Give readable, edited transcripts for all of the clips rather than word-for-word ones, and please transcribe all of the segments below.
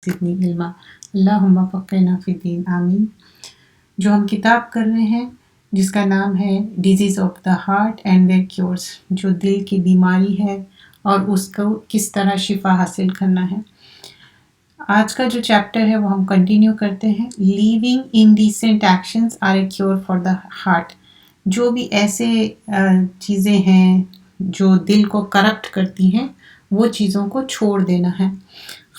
زدنی علما اللہم فقہنا فی الدین آمین۔ جو ہم کتاب کر رہے ہیں جس کا نام ہے disease of the heart and their cures, جو دل کی بیماری ہے اور اس کو کس طرح شفا حاصل کرنا ہے۔ آج کا جو چیپٹر ہے وہ ہم کنٹینیو کرتے ہیں۔ Leaving indecent actions are a cure for the heart. جو بھی ایسے چیزیں ہیں جو دل کو کرپٹ کرتی ہیں وہ چیزوں کو چھوڑ دینا ہے۔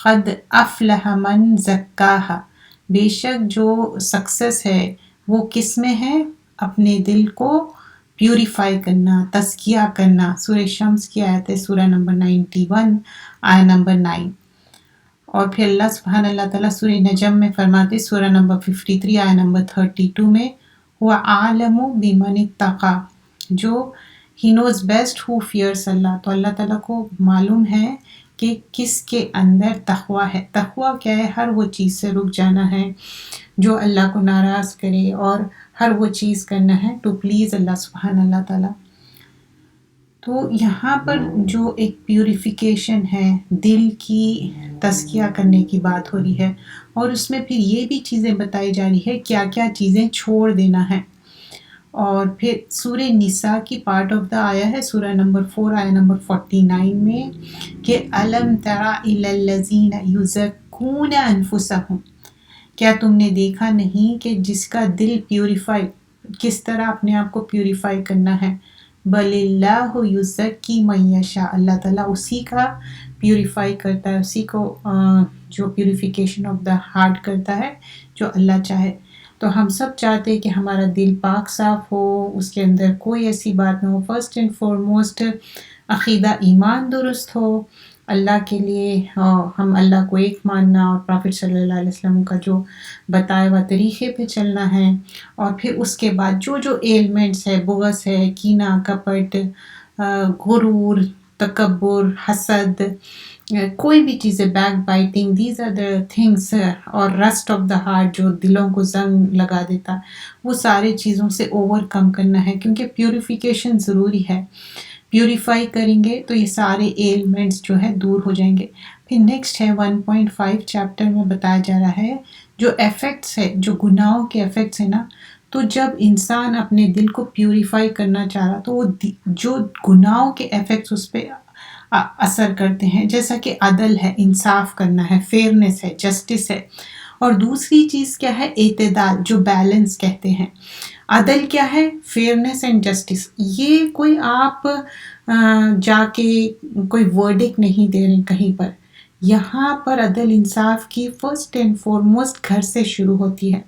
قد افلح من زکاہا، بے شک جو سکسیس ہے وہ کس میں ہے؟ اپنے دل کو پیوریفائی کرنا، تزکیہ کرنا۔ سورہ شمس کی آیت ہے، سورہ نمبر 91 آیت نمبر 9۔ اور پھر اللہ سبحانہ اللہ تعالیٰ سورہ نجم میں فرماتے، سورہ نمبر 53 آیت نمبر 32 میں، وَأَعْلَمُ بِمَنِ اتَّقَى، جو ہی نوز بیسٹ ہو فیئرس اللہ، تو اللہ تعالیٰ کو معلوم ہے کہ کس کے اندر تقویٰ ہے۔ تقویٰ کیا ہے؟ ہر وہ چیز سے رک جانا ہے جو اللہ کو ناراض کرے، اور ہر وہ چیز کرنا ہے ٹو پلیز اللہ سبحانہ اللہ تعالیٰ۔ تو یہاں پر جو ایک پیوریفیکیشن ہے، دل کی تزکیہ کرنے کی بات ہو رہی ہے، اور اس میں پھر یہ بھی چیزیں بتائی جا رہی ہے کیا کیا چیزیں چھوڑ دینا ہے۔ اور پھر سورہ نساء کی پارٹ آف دا آیا ہے، سورہ نمبر 4 آیا نمبر 49 میں، کہ أَلَمْ تَرَ إِلَى الَّذِينَ يُزَكُّونَ أَنفُسَهُمْ، کیا تم نے دیکھا نہیں کہ جس کا دل پیوریفائی، کس طرح اپنے آپ کو پیوریفائی کرنا ہے؟ بَلِ اللَّهُ يُزَكِّي مَن يَشَاءُ، اللہ تعالیٰ اسی کا پیوریفائی کرتا ہے، اسی کو جو پیوریفیکیشن آف دا ہارٹ کرتا ہے جو اللہ چاہے۔ تو ہم سب چاہتے ہیں کہ ہمارا دل پاک صاف ہو، اس کے اندر کوئی ایسی بات نہ ہو۔ فرسٹ اینڈ فارموسٹ عقیدہ ایمان درست ہو اللہ کے لیے، ہم اللہ کو ایک ماننا، اور پرافٹ صلی اللہ علیہ وسلم کا جو بتایا ہوا طریقے پہ چلنا ہے۔ اور پھر اس کے بعد جو جو ایلمنٹس ہے، بغض ہے، کینہ، کپٹ، غرور، تکبر، حسد، کوئی بھی چیزیں، backbiting, these are the things, اور رسٹ آف دا ہارٹ جو دلوں کو زنگ لگا دیتا، وہ سارے چیزوں سے اوور کم کرنا ہے، کیونکہ پیوریفیکیشن ضروری ہے۔ پیوریفائی کریں گے تو یہ سارے ایلمنٹس جو ہے دور ہو جائیں گے۔ پھر نیکسٹ ہے 1.5 چیپٹر میں بتایا جا رہا ہے جو ایفیکٹس ہے، جو گناہوں کے ایفیکٹس ہیں نا، تو جب انسان اپنے دل کو پیوریفائی کرنا چاہ رہا تو وہ جو گناہوں کے ایفیکٹس اس پہ اثر کرتے ہیں، جیسا کہ عدل ہے، انصاف کرنا ہے، فیئرنس ہے، جسٹس ہے، اور دوسری چیز کیا ہے؟ اعتدال، جو بیلنس کہتے ہیں۔ عدل کیا ہے؟ فیئرنس اینڈ جسٹس۔ یہ کوئی آپ جا کے کوئی ورڈک نہیں دے رہے کہیں پر، یہاں پر عدل انصاف کی فرسٹ اینڈ فارموسٹ گھر سے شروع ہوتی ہے۔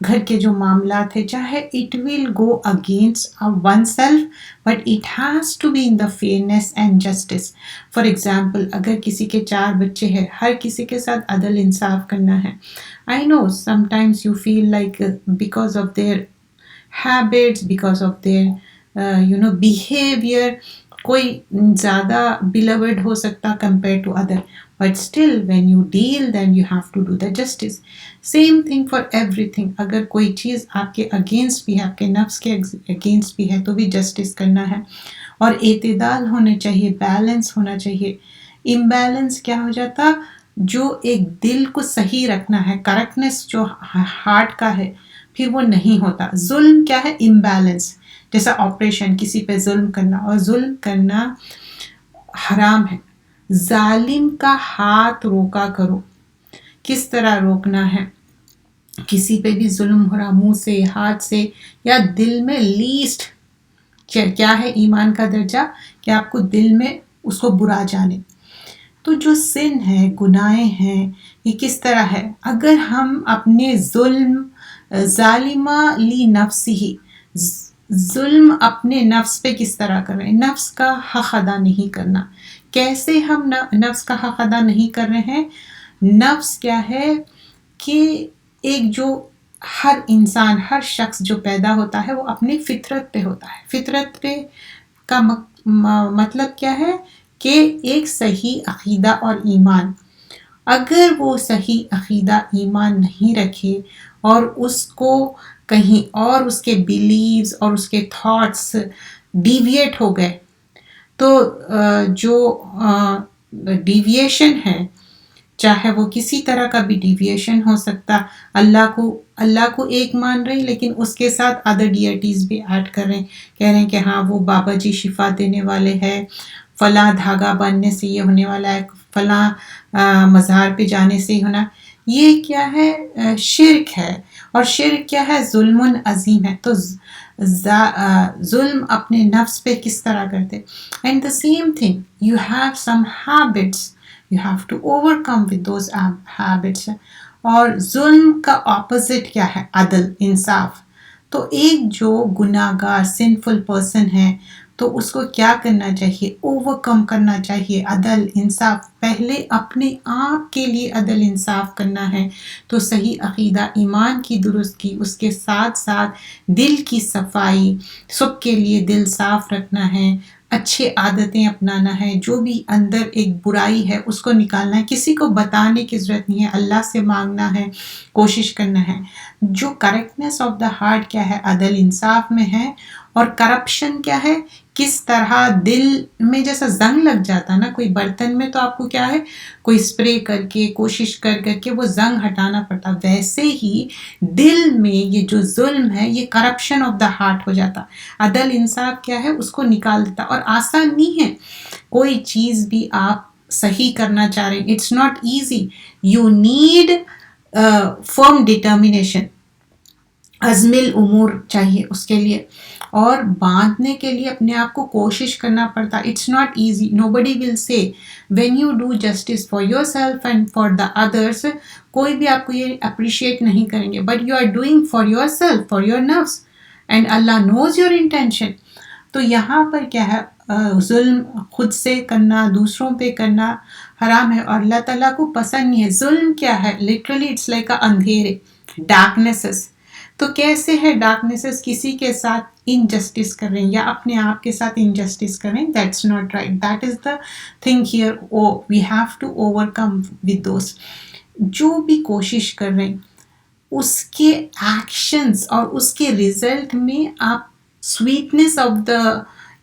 گھر کے جو معاملات ہیں، چاہے it will go against oneself, but it has to be in the fairness and justice. For example, اگر کسی کے 4 بچے ہیں، ہر کسی کے ساتھ عدل انصاف کرنا ہے۔ I know sometimes you feel like because of their habits, because of their behavior، کوئی زیادہ beloved ہو سکتا compared to other، but still when you deal then you have to do the justice۔ same thing for everything، اگر کوئی چیز آپ کے against بھی ہے، آپ کے نفس کے against بھی ہے، تو بھی justice کرنا ہے، اور اعتدال ہونا چاہیے، بیلنس ہونا چاہیے۔ امبیلنس کیا ہو جاتا؟ جو ایک دل کو صحیح رکھنا ہے، کریکٹنس جو ہارٹ کا ہے، پھر وہ نہیں ہوتا۔ ظلم کیا ہے؟ امبیلنس، جیسا آپریشن، کسی پہ ظلم کرنا، اور ظلم کرنا حرام ہے۔ ظالم کا ہاتھ روکا کرو۔ کس طرح روکنا ہے؟ کسی پہ بھی ظلم ہو رہا، منہ سے، ہاتھ سے، یا دل میں لیسٹ کیا ہے ایمان کا درجہ؟ کہ آپ کو دل میں اس کو برا جانے۔ تو جو سن ہے، گناہیں ہیں، یہ کس طرح ہے؟ اگر ہم اپنے ظالمہ لی نفسی، ظلم اپنے نفس پہ کس طرح کر رہے ہیں؟ نفس کا حق ادا نہیں کرنا۔ کیسے ہم نفس کا حق ادا نہیں کر رہے ہیں؟ نفس کیا ہے کہ ایک جو ہر انسان، ہر شخص جو پیدا ہوتا ہے وہ اپنی فطرت پہ ہوتا ہے۔ فطرت پہ کا مطلب کیا ہے؟ کہ ایک صحیح عقیدہ اور ایمان۔ اگر وہ صحیح عقیدہ ایمان نہیں رکھے اور اس کو کہیں اور اس کے بیلیوز اور اس کے تھاٹس ڈیویٹ ہو گئے، تو جو ڈیویشن ہے، چاہے وہ کسی طرح کا بھی ڈیویشن ہو سکتا. اللہ کو ایک مان رہے ہیں لیکن اس کے ساتھ ادر ڈیئٹیز بھی ایڈ کر رہے ہیں, کہہ رہے ہیں کہ ہاں وہ بابا جی شفا دینے والے ہیں, فلاں دھاگا بننے سے یہ ہونے والا ہے, فلاں مزار پہ جانے سے ہی ہونا. یہ کیا ہے؟ شرک ہے. اور شرک کیا ہے؟ ظلم عظیم ہے. تو ظلم اپنے نفس پہ کس طرح کرتے. And the same thing, you have some habits, you have to overcome with those habits. اور ظلم کا اپوزٹ کیا ہے؟ عدل, انصاف. تو ایک جو گناہ گار سنفل پرسن ہے تو اس کو کیا کرنا چاہیے؟ اوور کم کرنا چاہیے عدل انصاف. پہلے اپنے آپ کے لیے عدل انصاف کرنا ہے. تو صحیح عقیدہ ایمان کی درستگی, اس کے ساتھ ساتھ دل کی صفائی, سب کے لیے دل صاف رکھنا ہے, اچھے عادتیں اپنانا ہے, جو بھی اندر ایک برائی ہے اس کو نکالنا ہے. کسی کو بتانے کی ضرورت نہیں ہے, اللہ سے مانگنا ہے, کوشش کرنا ہے. جو کریکٹنس آف دا ہارٹ کیا ہے؟ عدل انصاف میں ہے. اور کرپشن کیا ہے؟ کس طرح دل میں جیسا زنگ لگ جاتا نا کوئی برتن میں, تو آپ کو کیا ہے کوئی اسپرے کر کے کوشش کر کے وہ زنگ ہٹانا پڑتا, ویسے ہی دل میں یہ جو ظلم ہے یہ کرپشن آف دا ہارٹ ہو جاتا. عدل انصاف کیا ہے؟ اس کو نکال دیتا. اور آسان نہیں ہے کوئی چیز بھی آپ صحیح کرنا چاہ رہے ہیں, it's not easy. You need firm determination, عزم الامور چاہیے اس کے لیے, اور باندھنے کے لیے اپنے آپ کو کوشش کرنا پڑتا. It's not easy. Nobody will say when you do justice for yourself and for the others, کوئی بھی آپ کو یہ اپریشیٹ نہیں کریں گے, but you are doing for yourself, for your نفس, and Allah knows your intention. تو یہاں پر کیا ہے؟ ظلم خود سے کرنا, دوسروں پہ کرنا حرام ہے اور اللہ تعالیٰ کو پسند نہیں ہے. ظلم کیا ہے؟ لٹرلی اٹس لائک اندھیرے, ڈارکنیسز. تو کیسے ہے ڈارکنیسز؟ کسی کے ساتھ انجسٹس کر رہے ہیں یا اپنے آپ کے ساتھ انجسٹس کر رہے ہیں. That's not right. That is the thing here. We have to overcome with those. جو بھی کوشش کر رہے ہیں اس کے ایکشنز اور اس کے رزلٹ میں آپ سویٹنس آف دا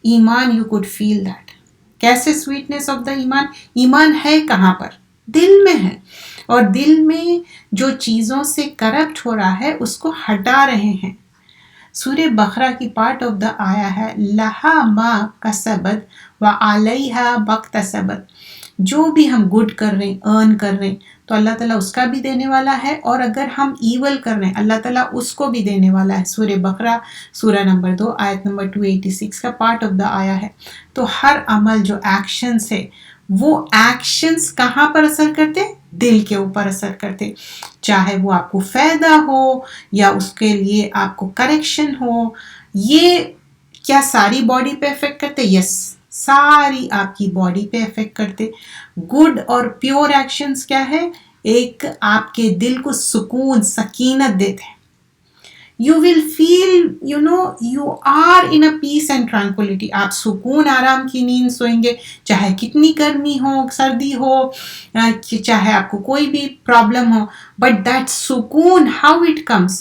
ایمان یو کوڈ فیل دیٹ. کیسے سویٹنس آف دا ایمان؟ ایمان ہے کہاں پر؟ دل میں ہے. اور دل میں جو چیزوں سے کرپٹ ہو رہا ہے اس کو ہٹا رہے ہیں. سورہ بقرہ کی پارٹ آف دا آیا ہے لہا ما کسبت وعلیہا مکتسبت. جو بھی ہم گڈ کر رہے ہیں, ارن کر رہے ہیں, تو اللہ تعالیٰ اس کا بھی دینے والا ہے, اور اگر ہم ایول کر رہے ہیں اللہ تعالیٰ اس کو بھی دینے والا ہے. سورہ بقرہ سورہ نمبر 2 آیت نمبر 286 کا پارٹ آف دا آیا ہے. تو ہر عمل جو ایکشنز ہے وہ ایکشنز کہاں پر اثر کرتے؟ دل کے اوپر اثر کرتے. چاہے وہ آپ کو فائدہ ہو یا اس کے لیے آپ کو کریکشن ہو. یہ کیا ساری باڈی پہ افیکٹ کرتے؟ یس, ساری آپ کی باڈی پہ افیکٹ کرتے. گڈ اور پیور ایکشنز کیا ہے؟ ایک آپ کے دل کو سکون سکینت دیتے ہیں. You will feel, you are in a peace and tranquility. آپ سکون آرام کی نیند سوئیں گے, چاہے کتنی گرمی ہو, سردی ہو, چاہے آپ کو کوئی بھی پرابلم ہو. But that سکون, how it comes?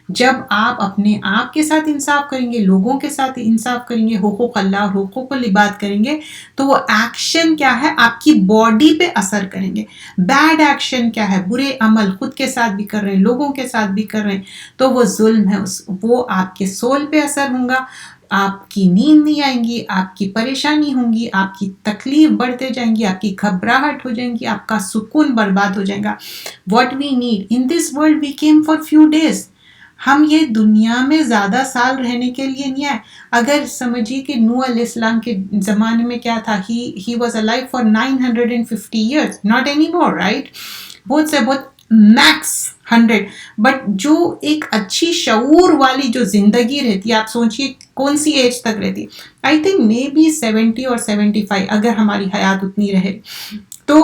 جب آپ اپنے آپ کے ساتھ انصاف کریں گے, لوگوں کے ساتھ انصاف کریں گے, حقوق اللہ اور حقوق العباد کریں گے, تو وہ ایکشن کیا ہے؟ آپ کی باڈی پہ اثر کریں گے. بیڈ ایکشن کیا ہے؟ برے عمل خود کے ساتھ بھی کر رہے ہیں, لوگوں کے ساتھ بھی کر رہے ہیں, تو وہ ظلم ہے. وہ آپ کے سول پہ اثر ہوگا. آپ کی نیند نہیں آئیں گی, آپ کی پریشانی ہوں گی, آپ کی تکلیف بڑھتے جائیں گی, آپ کی گھبراہٹ ہو جائیں گی, آپ کا سکون برباد ہو جائے گا. What we need in this world, we came for few days. ہم یہ دنیا میں زیادہ سال رہنے کے لیے نہیں آئے. اگر سمجھیے کہ نوح علیہ السلام کے زمانے میں کیا تھا, he was alive for 950 years, not anymore, right? بہت سے بہت میکس 100. بٹ جو ایک اچھی شعور والی جو زندگی رہتی ہے, آپ سوچیے کون سی ایج تک رہتی ہے. آئی تھنک مے بی 70 اور 75 اگر ہماری حیات اتنی رہے تو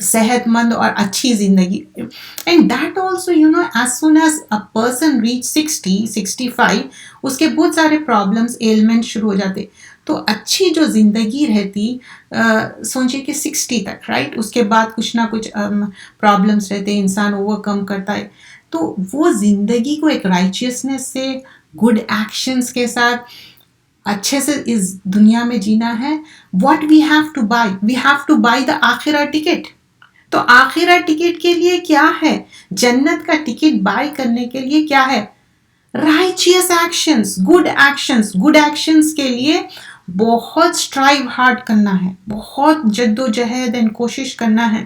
صحت مند اور اچھی زندگی. And that also as soon as a person reach 60-65 اس کے بہت سارے پرابلمس ایلمنٹ شروع ہو جاتے. تو اچھی جو زندگی رہتی, سوچے کہ 60 تک, رائٹ, اس کے بعد کچھ نہ کچھ پرابلمس رہتے, انسان اوور کم کرتا ہے. تو وہ زندگی کو ایک رائچیسنس سے, گڈ ایکشنز کے ساتھ اچھے سے اس دنیا میں جینا ہے. What we have to buy, we have to buy the آخرہ ٹکٹ. تو آخرہ ٹکٹ کے لیے کیا ہے؟ جنت کا ٹکٹ بائی کرنے کے لیے کیا ہے؟ Righteous actions, good actions. Good actions کے لیے بہت اسٹرائیو ہارڈ کرنا ہے، بہت جد و جہد اینڈ کوشش کرنا ہے.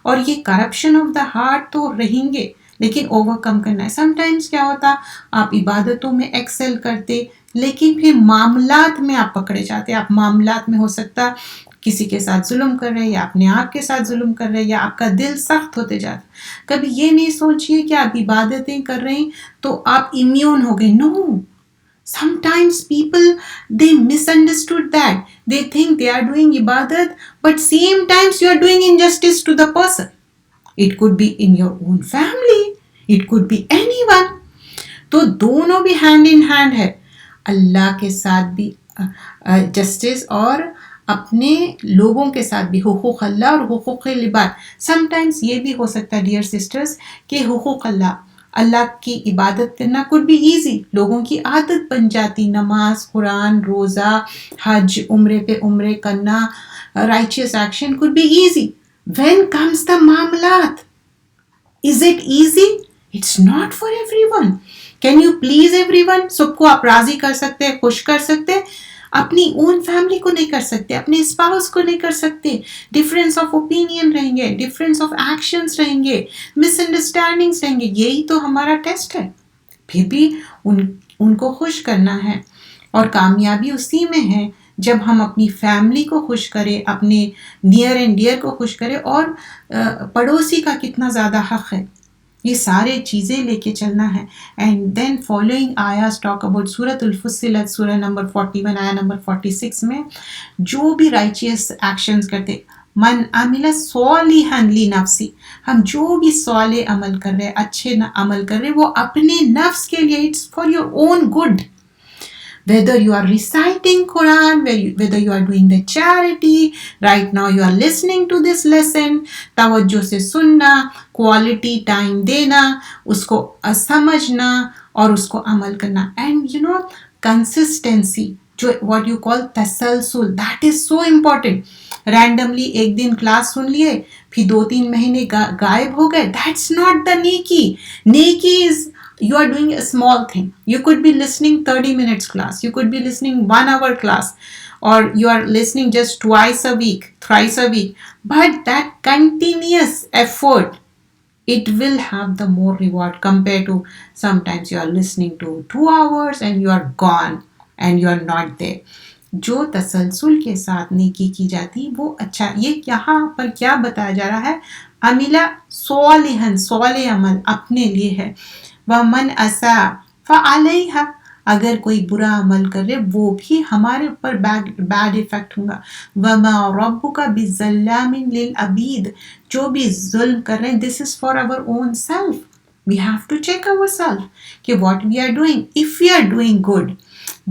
اور یہ کرپشن آف دا ہارٹ تو رہیں گے، لیکن اوور کم کرنا ہے. سم ٹائمز کیا ہوتا، آپ عبادتوں میں ایکسل کرتے لیکن پھر معاملات میں آپ پکڑے جاتے. آپ معاملات میں ہو سکتا کسی کے ساتھ ظلم کر رہے یا اپنے آپ کے ساتھ ظلم کر رہے یا آپ کا دل سخت ہوتے جاتا. کبھی یہ نہیں سوچیے کہ آپ عبادتیں کر رہے ہیں تو آپ امیون ہو گئے. نو. Sometimes people, they misunderstood that. They think they are doing ibadat, but same times you are doing injustice to the person. It could be in your own family. It could be anyone. تو دونوں بھی hand in hand ہے. اللہ کے ساتھ بھی justice اور اپنے لوگوں کے ساتھ بھی حقوق اللہ اور حقوق العباد. سم ٹائمز یہ بھی ہو سکتا ہے ڈیئر سسٹرز کہ حقوق اللہ کی عبادت کرنا could be easy. لوگوں کی عادت بن جاتی، نماز، قرآن، روزہ، حج، عمرے پہ عمرے کرنا، righteous action could be easy. When comes the معاملات? Is it easy? It's not for everyone. Can you please everyone? سب کو آپ راضی کر سکتے، خوش کر سکتے؟ اپنی اون فیملی کو نہیں کر سکتے، اپنے اسپاؤس کو نہیں کر سکتے. ڈفرینس آف اوپینین رہیں گے، ڈفرینس آف ایکشنز رہیں گے، مس انڈرسٹینڈنگس رہیں گے. یہی تو ہمارا ٹیسٹ ہے. پھر بھی ان کو خوش کرنا ہے. اور کامیابی اسی میں ہے جب ہم اپنی فیملی کو خوش کریں، اپنے نیئر اینڈ ڈیئر کو خوش کریں، اور پڑوسی کا کتنا زیادہ حق ہے. یہ سارے چیزیں لے کے چلنا ہے. اینڈ دین فالوئنگ آیاز ٹاک اباؤٹ سورۃ الفصلت، سورہ نمبر 41 آیا نمبر 46 میں جو بھی رائچیس ایکشنز کرتے، من عمل صالحا لنفسی، ہم جو بھی صالح عمل کر رہے، اچھے عمل کر رہے، وہ اپنے نفس کے لیے، it's for your own good. Whether you are reciting Quran, whether you are doing the charity, right now you are listening to this lesson, توجہ سے سننا، quality time دینا، اس کو سمجھنا اور اس کو عمل کرنا. And you know, consistency, جو what you call تسلسل, that is so important. Randomly ایک دن کلاس سن لیے پھر 2-3 مہینے غائب ہو گئے, that's not the نیکی. نیکی is you are doing a small thing. You could be listening 30 minutes class. You could be listening 1 hour class. Or you are listening just twice a week, thrice a week. But that continuous effort, it will have the more reward compared to sometimes you are listening to 2 hours and you are gone and you are not there. جو تسلسل کے ساتھ نیکی کی جاتی وہ اچھا. یہ یہاں پر کیا بتایا جا رہا ہے؟ عملہ صالحا، صالح عمل اپنے لیے ہے. وَمَنْ أَسَاءَ فَعَلَيْهَا، اگر کوئی برا عمل کرے وہ بھی ہمارے اوپر بیڈ ایفیکٹ ہوگا. وَمَا رَبُّكَ بِالظَّلَّامٍ لِلْعَبِيدِ، جو بھی ظلم کر رہے ہیں this is for our own self. We have to check ourselves کہ what we are doing. If we are doing good,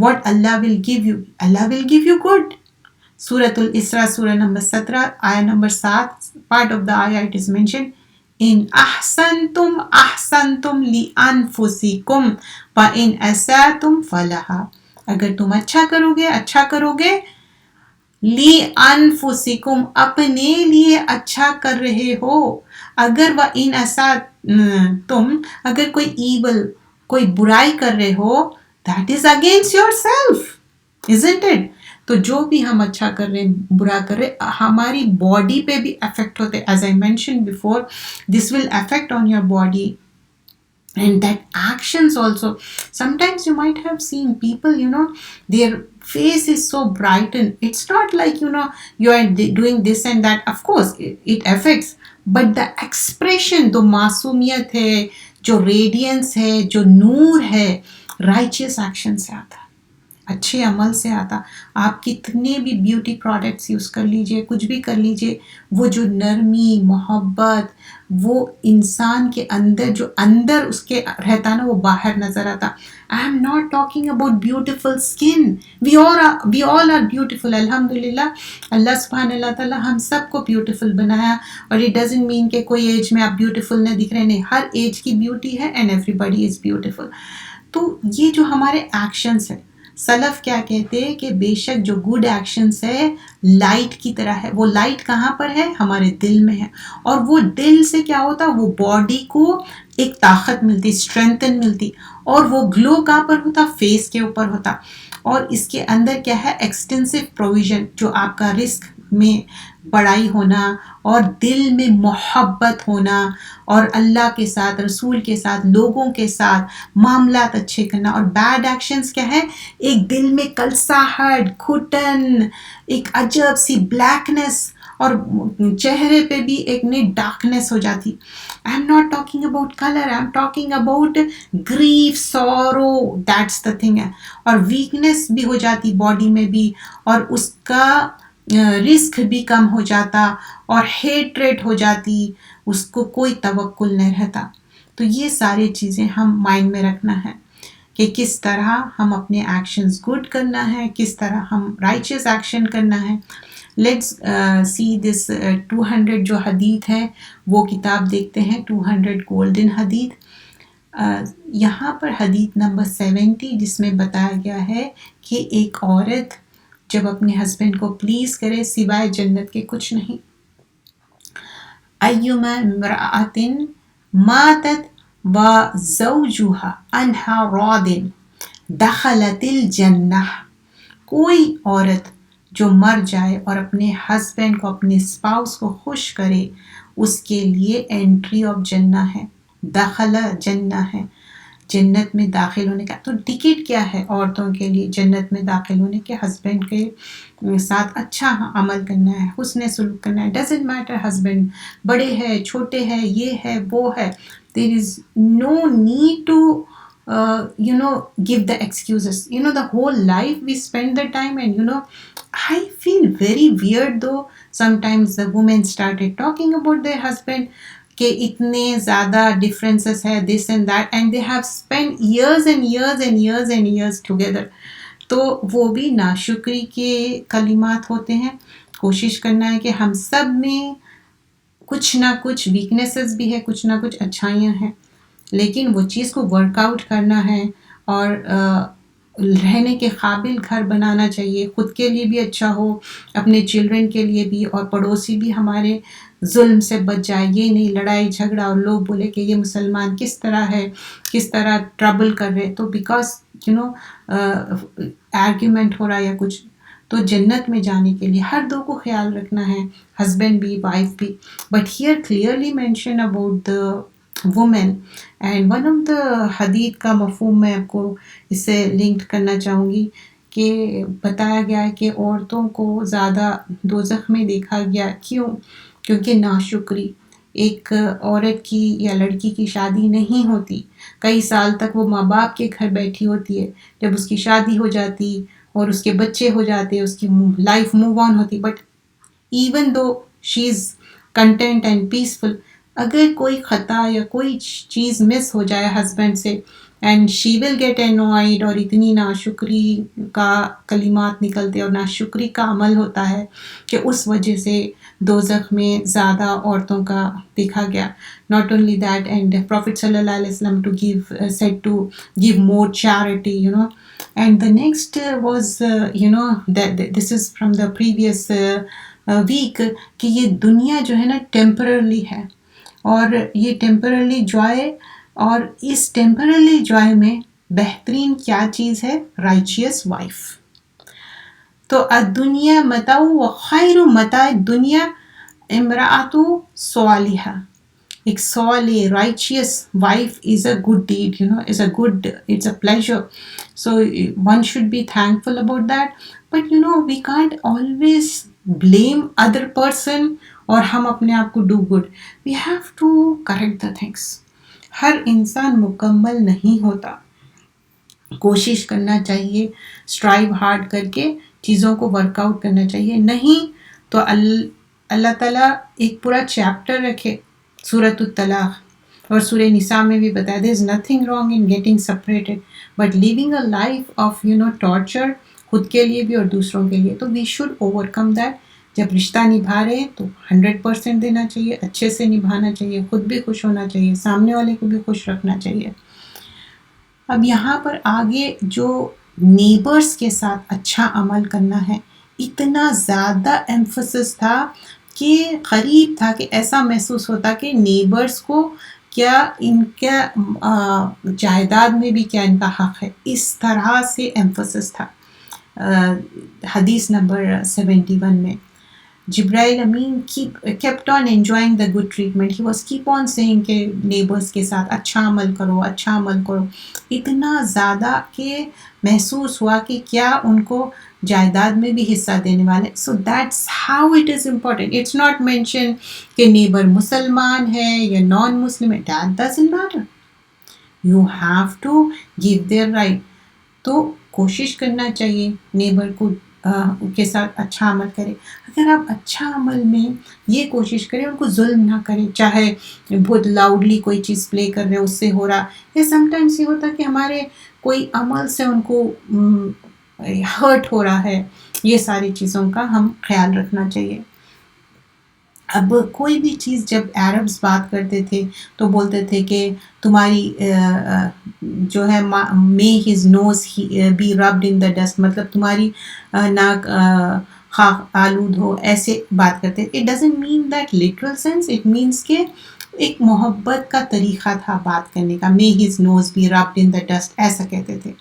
what Allah will give you? Allah will give you good. Surah Al-Isra, Surah number 17, ayah number 7, part of the ayah it is mentioned, ان احسنتم احسنتم لانفسکم وان اسأتم فلہا، اگر تم اچھا کرو گے لانفسکم، اپنے لیے اچھا کر رہے ہو. اگر وان اسأتم، اگر کوئی ایول، کوئی برائی کر رہے ہو، that is against yourself, isn't it? تو جو بھی ہم اچھا کر رہے ہیں، برا کر رہے، ہماری باڈی پہ بھی افیکٹ ہوتے. As I mention before, this will affect on your body and that actions also. Sometimes you might have seen people, you know, their face is so brightened. It's not like, you know, you are doing this and that. Of course it affects, but the expression, جو معصومیت ہے، جو readiness ہے، جو نور ہے، righteous action سے آتا، اچھے عمل سے آتا. آپ کتنے بھی بیوٹی پروڈکٹس یوز کر لیجئے، کچھ بھی کر لیجئے، وہ جو نرمی، محبت، وہ انسان کے اندر، جو اندر اس کے رہتا نا، وہ باہر نظر آتا. I am not talking about beautiful skin. We all are beautiful. الحمدللہ اللہ سبحانہ اللہ تعالیٰ ہم سب کو بیوٹیفل بنایا. اور it doesn't mean کہ کوئی ایج میں آپ بیوٹیفل نہیں دکھ رہے، نہیں، ہر ایج کی بیوٹی ہے and everybody is beautiful. تو یہ جو ہمارے ایکشنز ہیں، سلف کیا کہتے ہیں کہ بے شک جو گڈ ایکشنز ہے لائٹ کی طرح ہے. وہ لائٹ کہاں پر ہے؟ ہمارے دل میں ہے. اور وہ دل سے کیا ہوتا؟ وہ باڈی کو ایک طاقت ملتی، اسٹرینتھن ملتی. اور وہ گلو کہاں پر ہوتا؟ فیس کے اوپر ہوتا. اور اس کے اندر کیا ہے؟ ایکسٹینسو پروویژن، جو آپ کا رزق میں بڑائی ہونا اور دل میں محبت ہونا اور اللہ کے ساتھ، رسول کے ساتھ، لوگوں کے ساتھ معاملات اچھے کرنا. اور بیڈ ایکشنز کیا ہے؟ ایک دل میں کلساہٹ، گھٹن، ایک عجب سی بلیکنس، اور چہرے پہ بھی ایک نئی ڈارکنیس ہو جاتی. I am not talking about colour, I am talking about grief, sorrow, that's the thing ہے. اور ویکنیس بھی ہو جاتی باڈی میں بھی، اور اس کا رسک بھی کم ہو جاتا، اور ہیٹریٹ ہو جاتی، اس کو کوئی توکل نہیں رہتا. تو یہ ساری چیزیں ہم مائنڈ میں رکھنا ہے کہ کس طرح ہم اپنے ایکشنز گڈ کرنا ہے، کس طرح ہم رائچیس ایکشن کرنا ہے. لیٹس سی دس 200 جو حدیث ہے وہ کتاب دیکھتے ہیں، 200 گولڈن حدیث. یہاں پر حدیث نمبر 70 جس میں بتایا گیا ہے کہ ایک عورت جب اپنے ہسبینڈ کو پلیز کرے سوائے جنت کے کچھ نہیں. ایما امرأۃ ماتت وزوجها عنها راض دخلت الجنہ. کوئی عورت جو مر جائے اور اپنے ہسبینڈ کو، اپنے اسپاؤس کو خوش کرے، اس کے لیے انٹری آف جنہ ہے، دخل جنہ ہے، جنت میں داخل ہونے کا. تو ٹکٹ کیا ہے عورتوں کے لیے جنت میں داخل ہونے کے؟ ہسبینڈ کے ساتھ اچھا عمل کرنا ہے، حسن سلوک کرنا ہے. ڈزنٹ میٹر ہسبینڈ بڑے ہے، چھوٹے ہے، یہ ہے، وہ ہے. There is no need to give the excuses. The whole life we spend the time, and I feel very weird though sometimes the women started talking about their husband کہ اتنے زیادہ differences ہے this and that, and they have spent years and years and years and years together. تو وہ بھی ناشکری کے کلمات ہوتے ہیں. کوشش کرنا ہے کہ ہم سب میں کچھ نہ کچھ ویکنیسز بھی ہے، کچھ نہ کچھ اچھائیاں ہیں، لیکن وہ چیز کو ورک آؤٹ کرنا ہے اور رہنے کے قابل گھر بنانا چاہیے. خود کے لیے بھی اچھا ہو، اپنے چلڈرن کے لیے بھی، اور پڑوسی بھی ہمارے ظلم سے بچ جائے. یہ نہیں لڑائی جھگڑا اور لوگ بولے کہ یہ مسلمان کس طرح ہے، کس طرح ٹربل کر رہے، تو بیکاز آرگیومنٹ ہو رہا ہے یا کچھ. تو جنت میں جانے کے لیے ہر دو کو خیال رکھنا ہے، ہسبینڈ بھی، وائف بھی. But here clearly mention about the woman. And one of the حدیث کا مفہوم میں آپ کو اس سے لنک کرنا چاہوں گی کہ بتایا گیا ہے کہ عورتوں کو زیادہ دوزخ میں دیکھا گیا. کیوں؟ کیونکہ ناشکری. ایک عورت کی یا لڑکی کی شادی نہیں ہوتی، کئی سال تک وہ ماں باپ کے گھر بیٹھی ہوتی ہے. جب اس کی شادی ہو جاتی اور اس کے بچے ہو جاتے، اس کی لائف موو آن ہوتی، but even though she is content and peaceful, اگر کوئی خطا یا کوئی چیز مس ہو جائے ہسبینڈ سے، and she will get annoyed, اور اتنی ناشکری کا کلمات نکلتے اور ناشکری کا عمل ہوتا ہے کہ اس وجہ سے دوزخ میں زیادہ عورتوں کا دیکھا گیا. Not only that, and Prophet sallallahu alaihi wasallam said to give more charity, And the next was, that this is from the previous week کہ یہ دنیا جو ہے نا ٹیمپررلی ہے، اور یہ ٹیمپررلی جوائے، اور اس ٹیمپررلی جوائے میں بہترین کیا چیز ہے؟ رائچیس وائف. تو الدنیا متاع وخیر متاع الدنیا امرأۃ صالحہ. ایک صالح righteous wife is a good deed, it's a pleasure. So one should be thankful about that. But we can't always blame other person اور ہم اپنے آپ کو do good. We have to correct the things. ہر انسان مکمل نہیں ہوتا. کوشش کرنا چاہیے، اسٹرائیو ہارڈ کر کے چیزوں کو ورک آؤٹ کرنا چاہیے. نہیں تو اللہ تعالیٰ ایک پورا چیپٹر رکھے سورۃ الطلاق، اور سورہ نساء میں بھی بتایا there is nothing wrong in getting separated, but living a life of torture خود کے لیے بھی اور دوسروں کے لیے. تو we should overcome that. جب رشتہ نبھا رہے ہیں تو 100% دینا چاہیے، اچھے سے نبھانا چاہیے، خود بھی خوش ہونا چاہیے، سامنے والے کو بھی خوش رکھنا چاہیے. اب یہاں پر آگے جو نیبرس کے ساتھ اچھا عمل کرنا ہے. اتنا زیادہ ایمفسس تھا کہ قریب تھا کہ ایسا محسوس ہوتا کہ نیبرس کو کیا ان کا جائیداد میں بھی کیا ان کا حق ہے. اس طرح سے ایمفسس تھا. حدیث نمبر 71 میں جبرائیل امین kept on enjoying the good treatment. He was keep on saying کہ نیبرس کے ساتھ اچھا عمل کرو اچھا عمل کرو. اتنا زیادہ کہ محسوس ہوا کہ کیا ان کو جائیداد میں بھی حصہ دینے والے. So that's how it is important. It's not mention کہ نیبر مسلمان ہے یا نان مسلم ہے. That doesn't matter. You have to give their right. تو کوشش کرنا چاہیے نیبر کو کے ساتھ اچھا عمل کرے. اگر آپ اچھا عمل میں یہ کوشش کریں ان کو ظلم نہ کریں, چاہے بہت لاؤڈلی کوئی چیز پلے کر رہے اس سے ہو رہا, یا سم ٹائمس یہ ہوتا کہ ہمارے کوئی عمل سے ان کو ہرٹ ہو رہا ہے. یہ ساری چیزوں کا ہم خیال رکھنا چاہیے. اب کوئی بھی چیز جب عربس بات کرتے تھے تو بولتے تھے کہ تمہاری جو ہے may his nose be rubbed in the dust, مطلب تمہاری ناک خاک آلود ہو, ایسے بات کرتے. It doesn't mean that literal sense. It means کہ ایک محبت کا طریقہ تھا بات کرنے کا. may his nose be rubbed in the dust, ایسا کہتے تھے.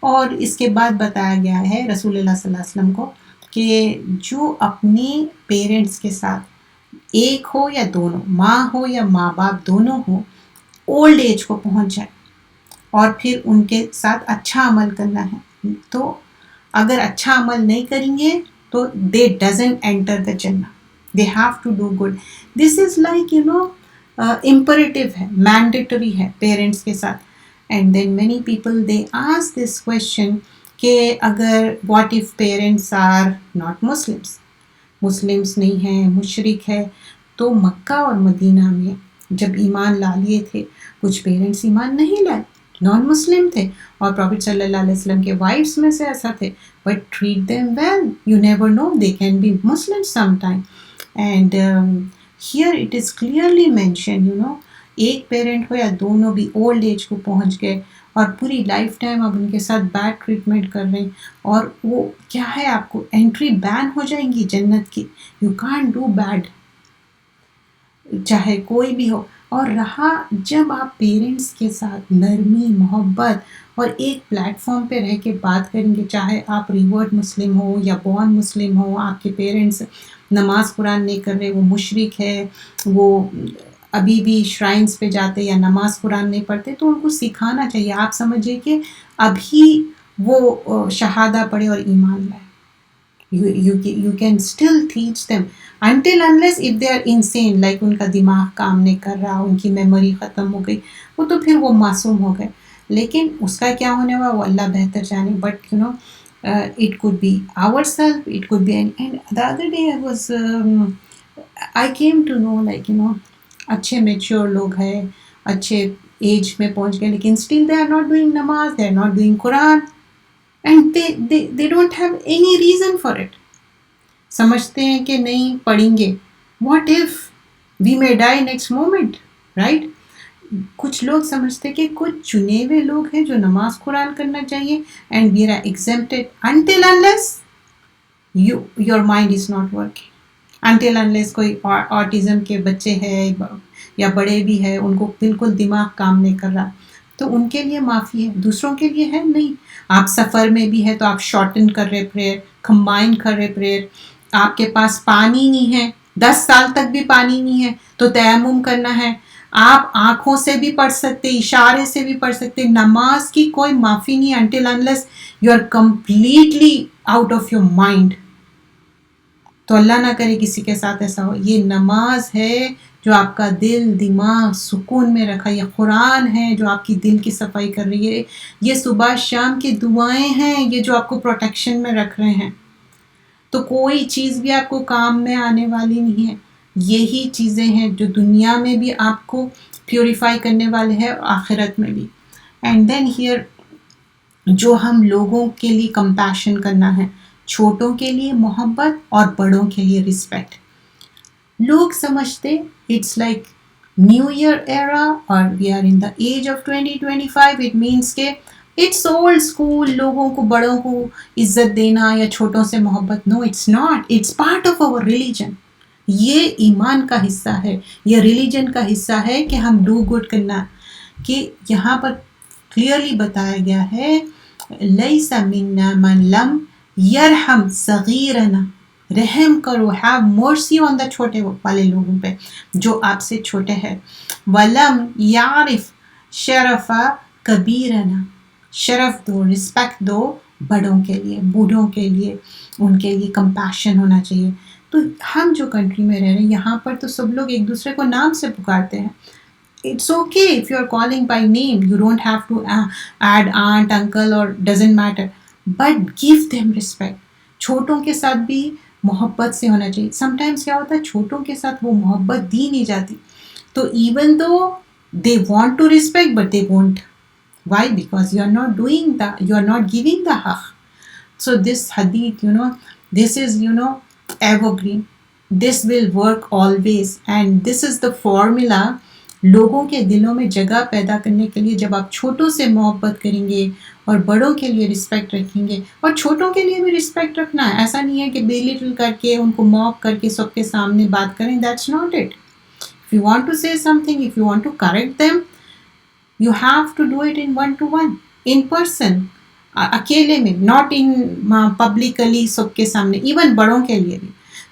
اور اس کے بعد بتایا گیا ہے رسول اللہ صلی اللہ علیہ وسلم کو کہ جو اپنے پیرنٹس کے ساتھ ایک ہو یا دونوں, ماں ہو یا ماں باپ دونوں ہو, اولڈ ایج کو پہنچ جائے اور پھر ان کے ساتھ اچھا عمل کرنا ہے. تو اگر اچھا عمل نہیں کریں گے تو they doesn't enter the Jannah. They have to do good. This is like imperative ہے, mandatory ہے پیرنٹس کے ساتھ. And then many people they ask this question کہ اگر what if parents are not Muslims, Muslims نہیں ہیں, مشرک ہے. تو مکہ اور مدینہ میں جب ایمان لا لیے تھے کچھ پیرنٹس ایمان نہیں لائے, نان مسلم تھے, اور پروفٹ صلی اللہ علیہ وسلم کے وائفس میں سے ایسا تھے. But treat them well, you never know, they can be Muslim some time. And here it is clearly mention ایک پیرنٹ ہو یا دونوں بھی اولڈ ایج کو پہنچ گئے اور پوری لائف ٹائم اب ان کے ساتھ بیڈ ٹریٹمنٹ کر رہے ہیں, اور وہ کیا ہے آپ کو انٹری بین ہو جائیں گی جنت کی. یو کانٹ ڈو بیڈ, چاہے کوئی بھی ہو. اور رہا جب آپ پیرنٹس کے ساتھ نرمی محبت اور ایک پلیٹ فارم پہ رہ کے بات کریں گے, چاہے آپ ریورڈ مسلم ہو یا بورن مسلم ہو, آپ کے پیرنٹس نماز قرآن نہیں کر رہے, وہ مشرک ہے, وہ ابھی بھی شرائنس پہ جاتے یا نماز قرآن نہیں پڑھتے, تو ان کو سکھانا چاہیے. آپ سمجھے کہ ابھی وہ شہادہ پڑھے اور ایمان لائے. You can still teach them until unless if they are insane, like ان کا دماغ کام نہیں کر رہا, ان کی میموری ختم ہو گئی, وہ تو پھر وہ معصوم ہو گئے. لیکن اس کا کیا ہونے والا وہ اللہ بہتر جانے. But it could be ourselves, it could be and the other day I came to know like اچھے میچور لوگ ہیں, اچھے ایج میں پہنچ گئے, لیکن still they are not doing namaz, they are not doing Quran, and they don't have any reason for it. سمجھتے ہیں کہ نہیں پڑھیں گے. What if we may die next moment, right? کچھ لوگ سمجھتے کہ کچھ چنے ہوئے لوگ ہیں جو نماز قرآن کرنا چاہیے, and we are exempted until unless your mind is not working, until unless کوئی autism کے بچے ہیں یا بڑے بھی ہیں, ان کو بالکل دماغ کام نہیں کر رہا, تو ان کے لیے معافی ہے, دوسروں کے لیے ہے نہیں. آپ سفر میں بھی ہے تو آپ شارٹن کر رہے پریئر, کمبائن کر رہے پریئر. آپ کے پاس پانی نہیں ہے, 10 سال تک بھی پانی نہیں ہے, تو تیمم کرنا ہے. آپ آنکھوں سے بھی پڑھ سکتے, اشارے سے بھی پڑھ سکتے. نماز کی کوئی معافی نہیں until unless you are completely out of your mind. تو اللہ نہ کرے کسی کے ساتھ ایسا ہو. یہ نماز ہے جو آپ کا دل دماغ سکون میں رکھا, یہ قرآن ہے جو آپ کی دل کی صفائی کر رہی ہے, یہ صبح شام کی دعائیں ہیں یہ جو آپ کو پروٹیکشن میں رکھ رہے ہیں. تو کوئی چیز بھی آپ کو کام میں آنے والی نہیں ہے. یہی چیزیں ہیں جو دنیا میں بھی آپ کو پیوریفائی کرنے والے ہیں اور آخرت میں بھی. اینڈ دین ہیئر جو ہم لوگوں کے لیے کمپیشن کرنا ہے, چھوٹوں کے لیے محبت اور بڑوں کے لیے رسپیکٹ. لوگ سمجھتے it's like new year era اور we are in the age of 2025, it means کہ اٹس اولڈ اسکول، لوگوں کو بڑوں کو عزت دینا یا چھوٹوں سے محبت. No it's not, it's part of our religion. یہ ایمان کا حصہ ہے، یہ ریلیجن کا حصہ ہے کہ ہم ڈو گڈ کرنا. کہ یہاں پر کلیئرلی بتایا گیا ہے لیس منا من لم یرحم صغیرنا، رحم کرو، ہیو مرسی آن دا چھوٹے والے لوگوں پہ جو آپ سے چھوٹے ہیں. ولم یعرف شرف کبیرنا، شرف دو، رسپیکٹ دو بڑوں کے لیے، بوڑھوں کے لیے، ان کے لیے کمپیشن ہونا چاہیے. تو ہم جو کنٹری میں رہ رہے ہیں یہاں پر تو سب لوگ ایک دوسرے کو نام سے پکارتے ہیں. It's okay if you're calling by name. You don't have to add aunt, uncle or doesn't matter. But give them respect. چھوٹوں کے ساتھ بھی محبت سے ہونا چاہیے. Sometimes کیا ہوتا ہے چھوٹوں کے ساتھ وہ محبت دی نہیں جاتی. تو even though they want to respect but they won't. Why? Because you are not doing that. You are not giving the haqq. So this hadith, this is, evergreen. This will work always. And this is the formula لوگوں کے دلوں میں جگہ پیدا کرنے کے لیے. جب آپ چھوٹوں سے محبت کریں گے اور بڑوں کے لیے رسپیکٹ رکھیں گے، اور چھوٹوں کے لیے بھی رسپیکٹ رکھنا ہے. ایسا نہیں ہے کہ بیلیٹل کر کے ان کو موک کر کے سب کے سامنے بات کریں. That's not it. If you want to say something, if you want to correct them, you have to do it in one-to-one, in person, اکیلے میں، not in publicly سب کے سامنے. ایون بڑوں کے لیے بھی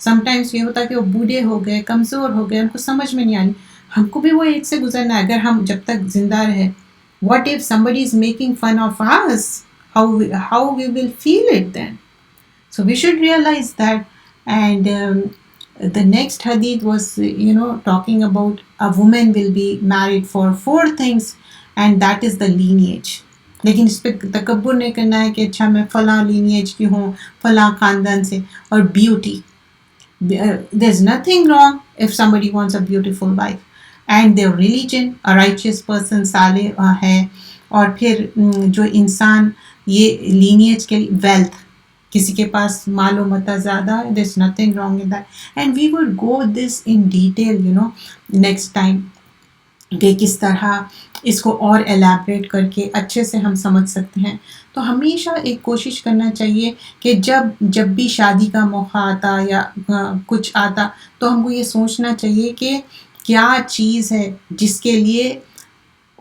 sometimes یہ ہوتا ہے کہ وہ بوڑھے ہو گئے، کمزور ہو گئے، ان کو سمجھ میں نہیں آ رہی. ہم کو بھی وہ ایج سے گزرنا ہے اگر ہم جب تک زندہ رہے. What if somebody is making fun of us? How we will feel it then? So we should realize that. And the next hadith was, talking about a woman will be married for 4 things, and that is the lineage. لیکن اس پہ تکبر نہیں کرنا ہے کہ اچھا میں فلاں لینیج کی ہوں، فلاں خاندان سے. اور beauty, there's nothing wrong if somebody wants a beautiful wife. And their religion, a righteous person صالح ہے. اور پھر جو انسان یہ لینیج کے ویلتھ، کسی کے پاس مال و متا زیادہ ہے، there's nothing wrong in that. And we will go this in detail, next time, کہ کس طرح اس کو اور ایلیبریٹ کر کے اچھے سے ہم سمجھ سکتے ہیں. تو ہمیشہ ایک کوشش کرنا چاہیے کہ جب بھی شادی کا موقع آتا یا کچھ آتا تو ہم کو یہ سوچنا چاہیے کہ کیا چیز ہے جس کے لیے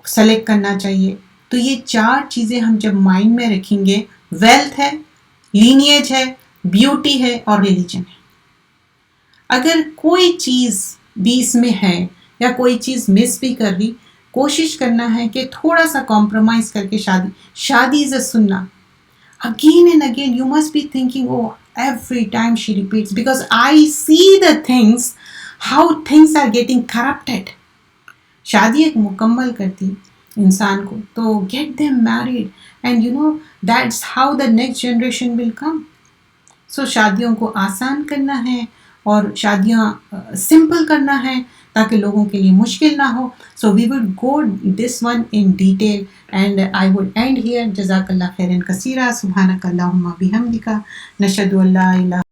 سلیکٹ کرنا چاہیے. تو یہ 4 چیزیں ہم جب مائنڈ میں رکھیں گے، ویلتھ ہے، لینیج ہے، بیوٹی ہے اور ریلیجن ہے. اگر کوئی چیز بھی اس میں ہے یا کوئی چیز مس بھی کر رہی، کوشش کرنا ہے کہ تھوڑا سا کمپرومائز کر کے شادی از اے سننا. Again and again you must be thinking, oh, every time she repeats, because I see the things, how things are getting corrupted. شادی ایک مکمل کرتی انسان کو، تو get them married and that's how the next generation will come. So شادیوں کو آسان کرنا ہے اور شادیاں سمپل کرنا ہے تاکہ لوگوں کے لیے مشکل نہ ہو. So we will go this one in detail and I would end here. جزاک اللہ خیرا کثیرا. سبحانک اللہم بحمدک، نشہد ان لا الہ